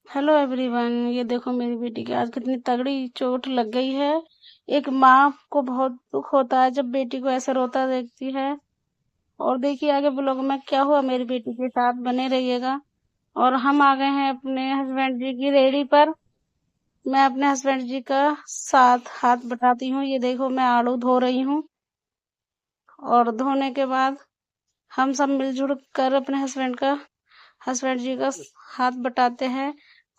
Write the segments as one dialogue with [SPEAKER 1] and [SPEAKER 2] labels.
[SPEAKER 1] Hello everyone. ये देखो मेरी बेटी की आज कितनी तगड़ी चोट लग गई है। एक माँ को बहुत दुख होता है जब बेटी को ऐसे रोता देखती है। और देखिए आगे ब्लॉग में क्या हुआ मेरी बेटी के साथ, बने रहिएगा। और हम आ गए हैं अपने हस्बैंड जी की रेडी पर। मैं अपने हस्बैंड जी का साथ हाथ बटाती हूँ। ये देखो मैं आड़ू धो रही हूँ। और धोने के बाद हम सब मिलजुल कर अपने हस्बैंड जी का हाथ बटाते हैं।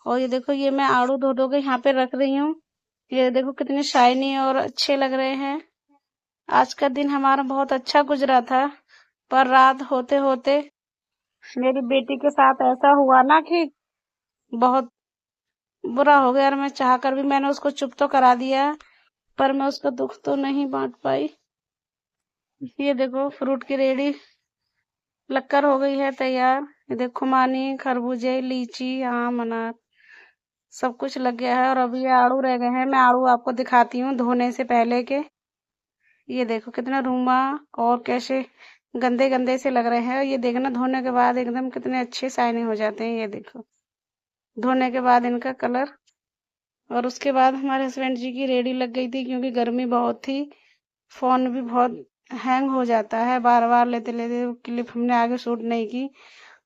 [SPEAKER 1] और ये देखो ये मैं आड़ू धो धो के यहाँ पे रख रही हूँ। ये देखो कितने शाइनी और अच्छे लग रहे हैं। आज का दिन हमारा बहुत अच्छा गुजरा था, पर रात होते होते मेरी बेटी के साथ ऐसा हुआ ना कि बहुत बुरा हो गया। और मैं चाह कर भी मैंने उसको चुप तो करा दिया, पर मैं उसका दुख तो नहीं बांट पाई। ये देखो फ्रूट की रेडी लगकर हो गई है तैयार। ये देखो खुमानी, खरबूजे, लीची, आम, अनार सब कुछ लग गया है। और अभी ये आड़ू रह गए हैं। मैं आड़ू आपको दिखाती हूँ धोने से पहले के। ये देखो कितना रूमा और कैसे गंदे गंदे से लग रहे हैं। और ये देखना धोने के बाद एकदम कितने अच्छे शाइनिंग हो जाते हैं। ये देखो धोने के बाद इनका कलर। और उसके बाद हमारे हस्बैंड जी की रेडी लग गई थी, क्योंकि गर्मी बहुत थी। फोन भी बहुत हैंग हो जाता है, बार बार लेते लेते क्लिप हमने आगे शूट नहीं की।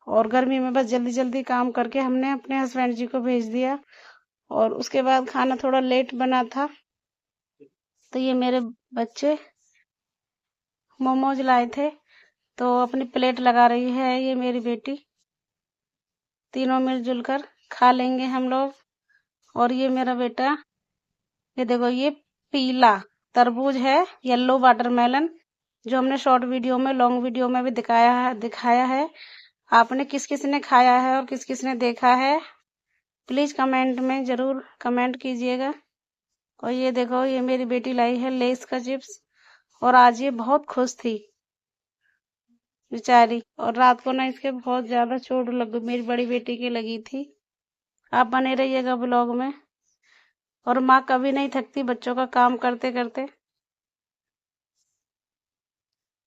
[SPEAKER 1] और गर्मी में बस जल्दी जल्दी काम करके हमने अपने हस्बैंड जी को भेज दिया। और उसके बाद खाना थोड़ा लेट बना था, तो ये मेरे बच्चे मोमोज लाए थे, तो अपनी प्लेट लगा रही है ये मेरी बेटी। तीनों मिलजुल कर खा लेंगे हम लोग। और ये मेरा बेटा, ये देखो ये पीला तरबूज है, येलो वाटरमेलन, जो हमने शॉर्ट वीडियो में लॉन्ग वीडियो में भी दिखाया है। आपने किस किस ने खाया है और किस किस ने देखा है, प्लीज कमेंट में जरूर कमेंट कीजिएगा। और ये देखो ये मेरी बेटी लाई है लेस का चिप्स। और आज ये बहुत खुश थी बेचारी। और रात को ना इसके बहुत ज्यादा चोट लग गई, मेरी बड़ी बेटी की लगी थी। आप बने रहिएगा ब्लॉग में। और माँ कभी नहीं थकती बच्चों का काम करते करते।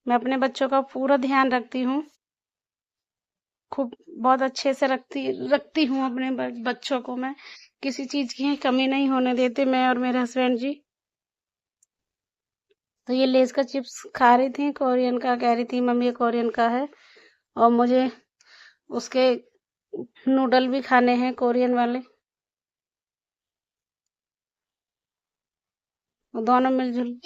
[SPEAKER 1] मैं अपने बच्चों का पूरा ध्यान रखती हूँ, खूब बहुत अच्छे से रखती हूँ अपने बच्चों को। मैं किसी चीज की कमी नहीं होने देते, मैं और मेरे हस्बैंड जी। तो ये लेस का चिप्स खा रही थी, कोरियन का कह रही थी मम्मी ये कोरियन का है। और मुझे उसके नूडल भी खाने हैं कोरियन वाले। वो दोनों मिलजुल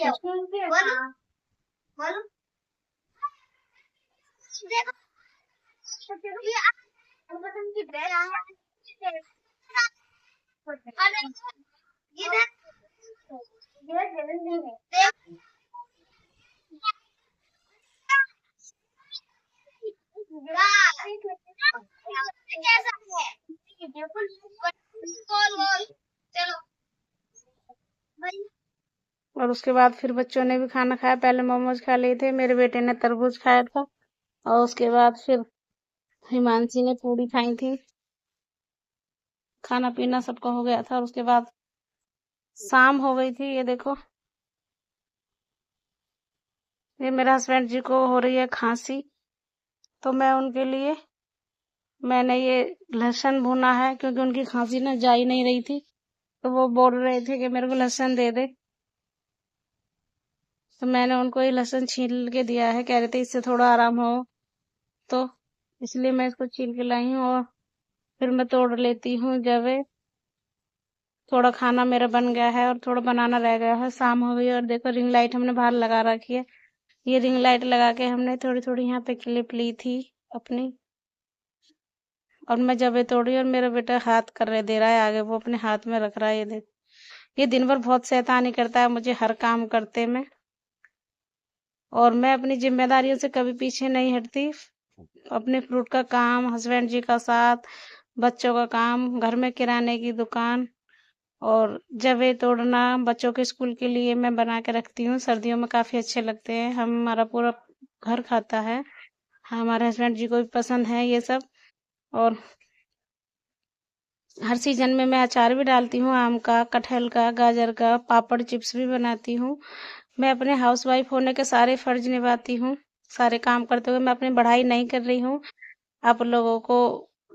[SPEAKER 1] और उसके बाद फिर बच्चों ने भी खाना खाया। पहले मोमोज खा लिए थे, मेरे बेटे ने तरबूज खाया था। और उसके बाद फिर हिमांशी ने पूरी खाई थी। खाना पीना सबका हो गया था। और उसके बाद शाम हो गई थी। ये देखो ये मेरे हस्बैंड जी को हो रही है खांसी, तो मैं उनके लिए मैंने ये लहसुन भुना है, क्योंकि उनकी खांसी ना जा ही नहीं रही थी। तो वो बोल रहे थे कि मेरे को लहसुन दे दे, तो मैंने उनको ये लहसुन छील के दिया है। कह रहे थे इससे थोड़ा आराम हो, तो इसलिए मैं इसको छील के लाई हूँ। और फिर मैं तोड़ लेती हूँ जब थोड़ा खाना मेरा बन गया है और थोड़ा बनाना रह गया है। शाम हो गई और देखो रिंग लाइट हमने बाहर लगा रखी है। ये रिंग लाइट लगा के हमने थोड़ी थोड़ी यहाँ पे क्लिप ली थी अपनी। और मैं जब ये तोड़ी और मेरा बेटा हाथ कर रहे दे रहा है आगे, वो अपने हाथ में रख रहा है। ये देख ये दिन भर बहुत शैतानी करता है मुझे हर काम करते में। और मैं अपनी जिम्मेदारियों से कभी पीछे नहीं हटती। अपने फ्रूट का काम, हस्बैंड जी का साथ, बच्चों का काम, घर में किराने की दुकान, और जवे तोड़ना बच्चों के स्कूल के लिए मैं बना के रखती हूँ। सर्दियों में काफी अच्छे लगते हैं, हमारा पूरा घर खाता है। हमारे हस्बैंड जी को भी पसंद है ये सब। और हर सीजन में मैं अचार भी डालती हूँ, आम का, कटहल का, गाजर का, पापड़ चिप्स भी बनाती हूँ। मैं अपने हाउसवाइफ होने के सारे फर्ज निभाती हूँ। सारे काम करते हुए मैं अपनी पढ़ाई नहीं कर रही हूँ। आप लोगों को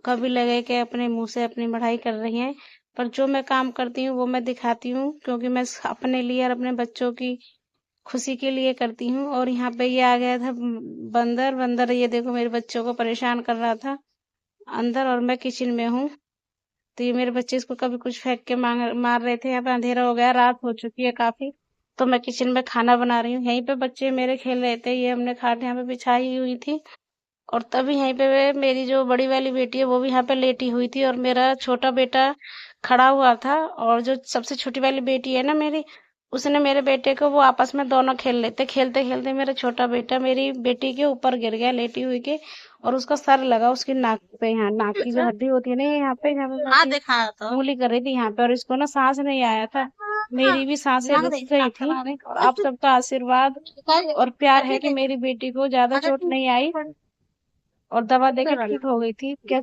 [SPEAKER 1] कभी लगे कि अपने मुंह से अपनी बढ़ाई कर रही हैं, पर जो मैं काम करती हूँ वो मैं दिखाती हूँ, क्योंकि मैं अपने लिए और अपने बच्चों की खुशी के लिए करती हूँ। और यहाँ पे ये आ गया था बंदर। बंदर ये देखो मेरे बच्चों को परेशान कर रहा था अंदर, और मैं किचन में हूँ। तो ये मेरे बच्चे इसको कभी कुछ फेंक के मार रहे थे। यहाँ पे अंधेरा हो गया, रात हो चुकी है काफी, तो मैं किचन में खाना बना रही हूँ। यहीं पे बच्चे मेरे खेल रहे थे। ये हमने खाट यहाँ पे बिछाई हुई थी, और तभी यहीं पे मेरी जो बड़ी वाली बेटी है वो भी यहाँ पे लेटी हुई थी, और मेरा छोटा बेटा खड़ा हुआ था। और जो सबसे छोटी वाली बेटी है ना मेरी, उसने मेरे बेटे को, वो आपस में दोनों खेल लेते, खेलते खेलते मेरा छोटा बेटा मेरी बेटी के ऊपर गिर गया लेटी हुई के, और उसका सर लगा उसकी नाक पे। यहाँ नाक की जो हड्डी होती है ना, यहाँ पे
[SPEAKER 2] हाँ
[SPEAKER 1] बैठी
[SPEAKER 2] दिखाया तो
[SPEAKER 1] उंगली कर रही थी यहाँ पे, और इसको ना सांस नहीं आया था। मेरी भी सांसें रुक गई थी। और आप सबका आशीर्वाद और प्यार है कि मेरी बेटी को ज्यादा चोट नहीं आई, और दबा देके ठीक हो गई थी। क्या